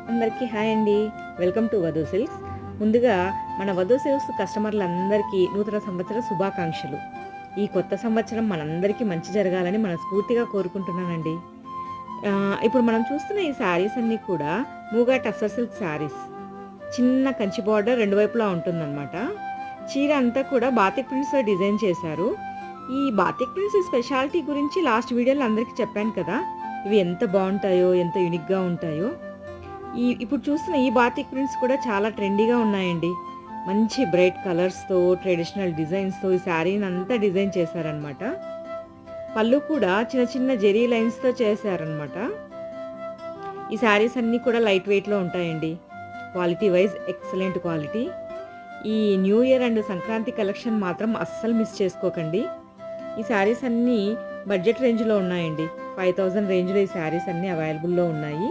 అందరికీ హాయ్ అండి. Welcome to Vadhu silks. ముందుగా మన వధూ సిల్క్స్ కస్టమర్లందరికీ నూతన సంవత్సర శుభాకాంక్షలు. ఈ కొత్త సంవత్సరం మనందరికీ మంచి జరగాలని మనస్ఫూర్తిగా కోరుకుంటున్నానండి. ఇప్పుడు మనం చూస్తున్న ఈ శారీస్ అన్నీ కూడా మూగా టస్సర్ సిల్క్ శారీస్. చిన్న కంచి బార్డర్ రెండు వైపులా ఉంటుందన్నమాట. చీర అంతా కూడా బాతిక్ ప్రింట్స్‌తో డిజైన్ చేశారు. ఈ బాతిక్ ప్రింట్స్ స్పెషాలిటీ గురించి లాస్ట్ వీడియోలో అందరికీ చెప్పాను కదా! ఇవి ఎంత బావుంటాయో, ఎంత యూనిక్‌గా ఉంటాయో. ఇప్పుడు చూస్తున్న ఈ బాతిక్ ప్రింట్స్ కూడా చాలా ట్రెండీగా ఉన్నాయండి. మంచి బ్రైట్ కలర్స్‌తో, ట్రెడిషనల్ డిజైన్స్‌తో ఈ శారీని అంతా డిజైన్ చేశారనమాట. పళ్ళు కూడా చిన్న చిన్న జెరీ లైన్స్‌తో చేశారనమాట. ఈ శారీస్ అన్నీ కూడా లైట్ వెయిట్‌లో ఉంటాయండి. Quality wise excellent quality. ఈ new year and Sankranti collection మాత్రం అస్సలు మిస్ చేసుకోకండి. ఈ శారీస్ అన్నీ బడ్జెట్ రేంజ్‌లో ఉన్నాయండి. 5000 రేంజ్‌లో ఈ శారీస్ అన్నీ అవైలబుల్‌లో ఉన్నాయి.